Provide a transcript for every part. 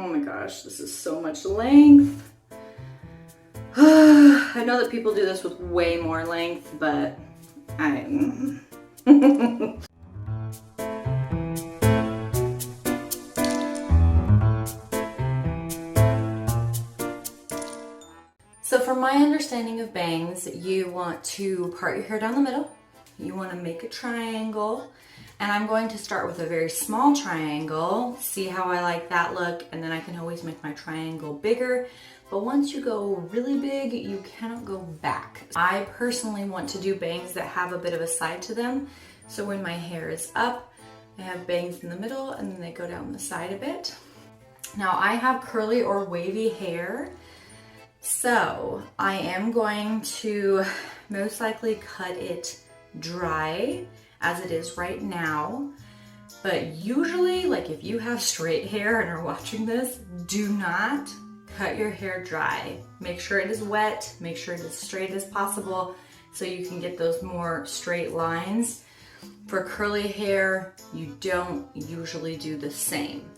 Oh my gosh, this is so much length. I know that people do this with way more length, but I... So from my understanding of bangs, you want to part your hair down the middle. You want to make a triangle. And I'm going to start with a very small triangle, see how I like that look, and then I can always make my triangle bigger. But once you go really big, you cannot go back. I personally want to do bangs that have a bit of a side to them. So when my hair is up, I have bangs in the middle and then they go down the side a bit. Now I have curly or wavy hair. So I am going to most likely cut it dry as it is right now. But usually, like if you have straight hair and are watching this, do not cut your hair dry. Make sure it is wet, make sure it is straight as possible so you can get those more straight lines. For curly hair, you don't usually do the same.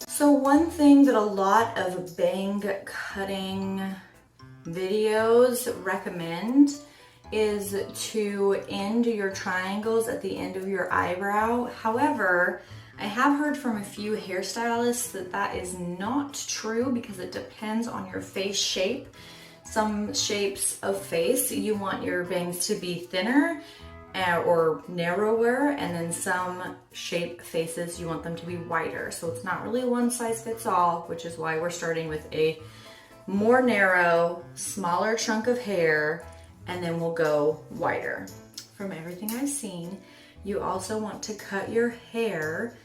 So one thing that a lot of bang cutting videos recommend is to end your triangles at the end of your eyebrow. However, I have heard from a few hairstylists that that is not true because it depends on your face shape. Some shapes of face, you want your bangs to be thinner or narrower, and then some shape faces you want them to be wider. So it's not really one size fits all, which is why we're starting with a more narrow, smaller chunk of hair, and then we'll go wider. From everything I've seen, you also want to cut your hair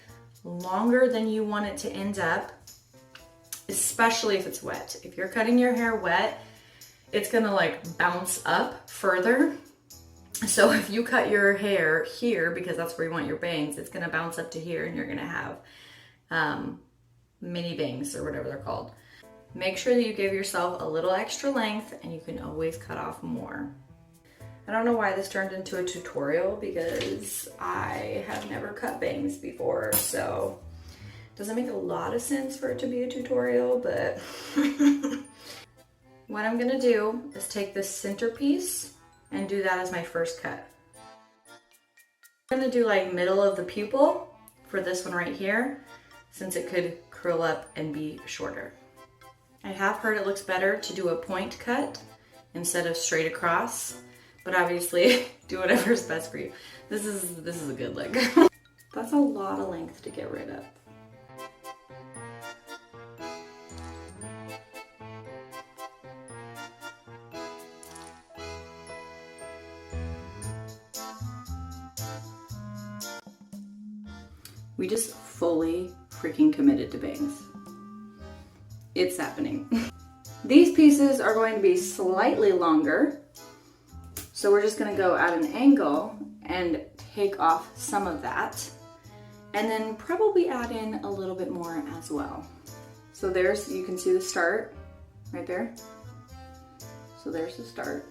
longer than you want it to end up, especially if it's wet. If you're cutting your hair wet, it's gonna like bounce up further. So if you cut your hair here, because that's where you want your bangs, it's gonna bounce up to here and you're gonna have mini bangs or whatever they're called. Make sure that you give yourself a little extra length and you can always cut off more. I don't know why this turned into a tutorial because I have never cut bangs before, so it doesn't make a lot of sense for it to be a tutorial, but what I'm gonna do is take this centerpiece and do that as my first cut. I'm gonna do like middle of the pupil for this one right here, since it could curl up and be shorter. I have heard it looks better to do a point cut instead of straight across, but obviously do whatever's best for you. This is a good look. That's a lot of length to get rid of. We just fully freaking committed to bangs. It's happening. These pieces are going to be slightly longer, so we're just gonna go at an angle and take off some of that, and then probably add in a little bit more as well. So there's, you can see the start right there. So there's the start,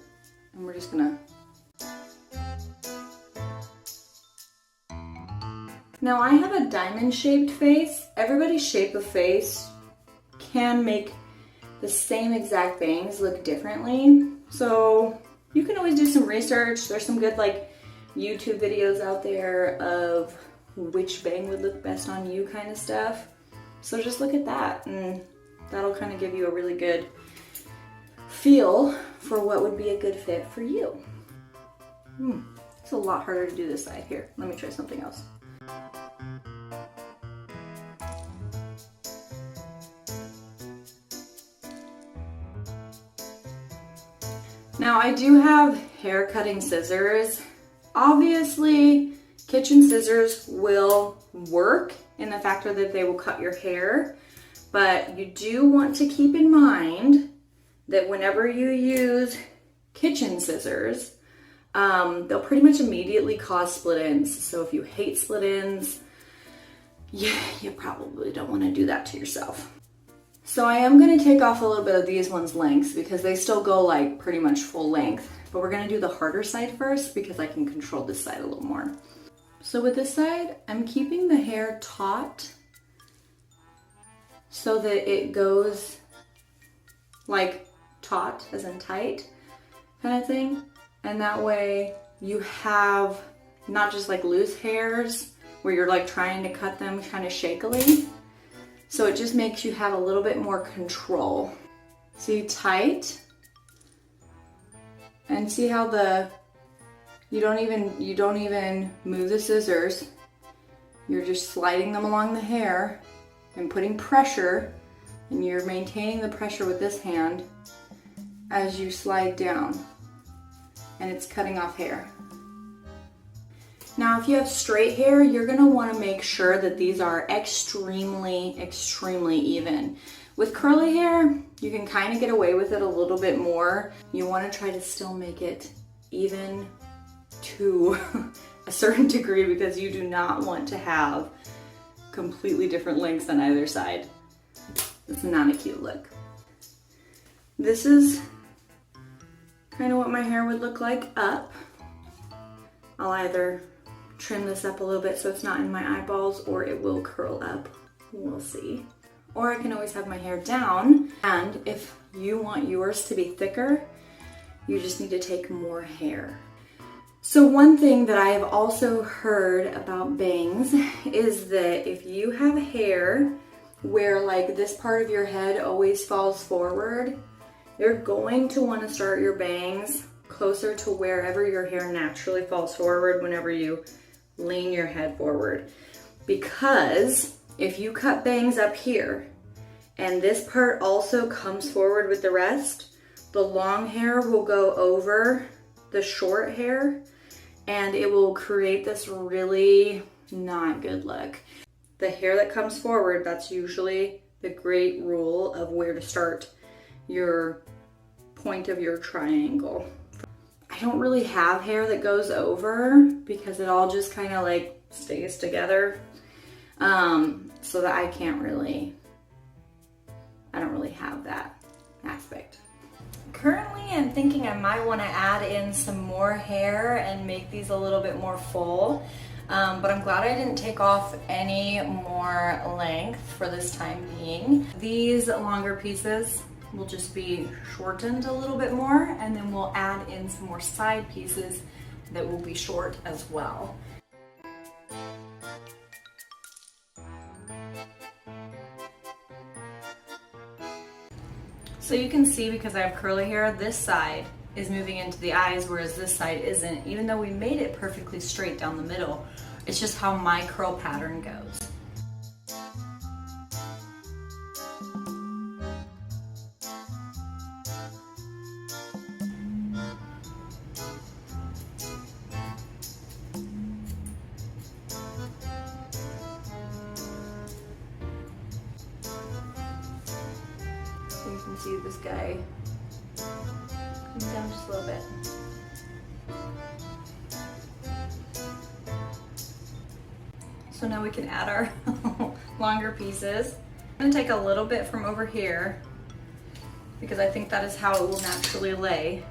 and we're just gonna. Now I have a diamond shaped face. Everybody's shape of face can make the same exact bangs look differently. So you can always do some research. There's some good like YouTube videos out there of which bang would look best on you kind of stuff. So just look at that and that'll kind of give you a really good feel for what would be a good fit for you. It's a lot harder to do this side. Here, let me try something else. Now I do have hair cutting scissors. Obviously, kitchen scissors will work in the factor that they will cut your hair, but you do want to keep in mind that whenever you use kitchen scissors, they'll pretty much immediately cause split ends. So if you hate split ends, yeah, you probably don't want to do that to yourself. So I am going to take off a little bit of these ones' lengths because they still go like pretty much full length. But we're gonna do the harder side first because I can control this side a little more. So with this side, I'm keeping the hair taut so that it goes like taut, as in tight kind of thing. And that way you have not just like loose hairs where you're like trying to cut them kind of shakily. So it just makes you have a little bit more control. See, tight, and see how you don't even move the scissors. You're just sliding them along the hair and putting pressure, and you're maintaining the pressure with this hand as you slide down, and it's cutting off hair. Now, if you have straight hair, you're gonna wanna make sure that these are extremely, extremely even. With curly hair, you can kind of get away with it a little bit more. You wanna try to still make it even to a certain degree because you do not want to have completely different lengths on either side. It's not a cute look. This is kind of what my hair would look like up. I'll either trim this up a little bit so it's not in my eyeballs, or it will curl up. We'll see. Or I can always have my hair down, and if you want yours to be thicker, you just need to take more hair. So one thing that I have also heard about bangs is that if you have hair where like this part of your head always falls forward, you're going to want to start your bangs closer to wherever your hair naturally falls forward whenever you lean your head forward. Because if you cut bangs up here and this part also comes forward with the rest, the long hair will go over the short hair and it will create this really not good look. The hair that comes forward, that's usually the great rule of where to start your point of your triangle. I don't really have hair that goes over because it all just kind of like stays together. So that I don't really have that aspect. Currently, I'm thinking I might want to add in some more hair and make these a little bit more full. But I'm glad I didn't take off any more length for this time being. These longer pieces will just be shortened a little bit more, and then we'll add in some more side pieces that will be short as well. So you can see, because I have curly hair, this side is moving into the eyes, whereas this side isn't. Even though we made it perfectly straight down the middle, it's just how my curl pattern goes. So you can see this guy comes down just a little bit. So now we can add our longer pieces. I'm gonna take a little bit from over here because I think that is how it will naturally lay.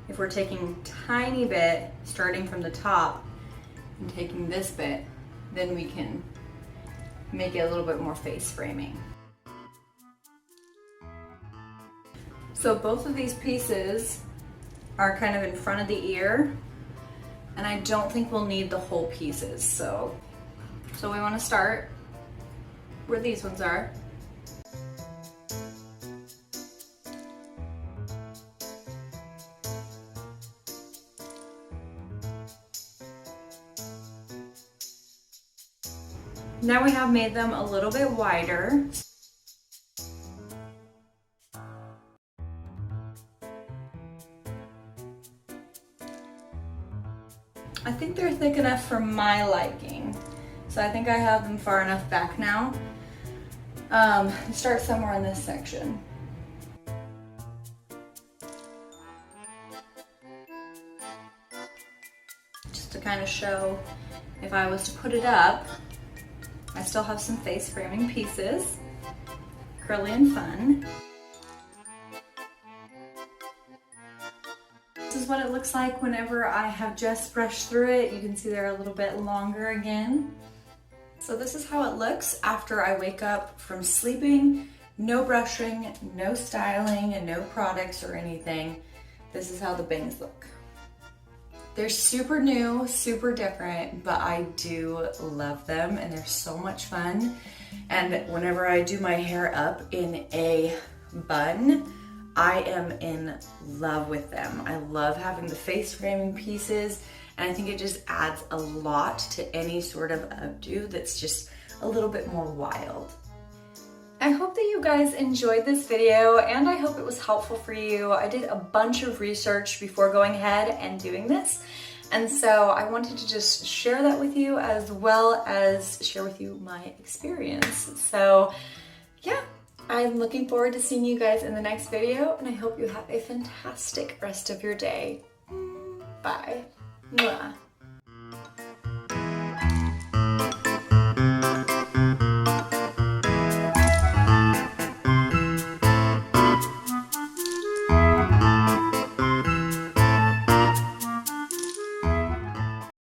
If we're taking a tiny bit, starting from the top and taking this bit, then we can make it a little bit more face framing. So both of these pieces are kind of in front of the ear, and I don't think we'll need the whole pieces. So we want to start where these ones are. Now we have made them a little bit wider. I think they're thick enough for my liking. So I think I have them far enough back now. Start somewhere in this section. Just to kind of show, if I was to put it up, I still have some face framing pieces, curly and fun. This is is what it looks like whenever I have just brushed through it. You can see they're a little bit longer again. So this is how it looks after I wake up from sleeping. No brushing, no styling, and no products or anything. This is how the bangs look. They're super new, super different, but I do love them and they're so much fun. And whenever I do my hair up in a bun, I am in love with them. I love having the face framing pieces, and I think it just adds a lot to any sort of updo that's just a little bit more wild. I hope that you guys enjoyed this video, and I hope it was helpful for you. I did a bunch of research before going ahead and doing this, and so I wanted to just share that with you as well as share with you my experience. So yeah, I'm looking forward to seeing you guys in the next video, and I hope you have a fantastic rest of your day. Bye. Mwah.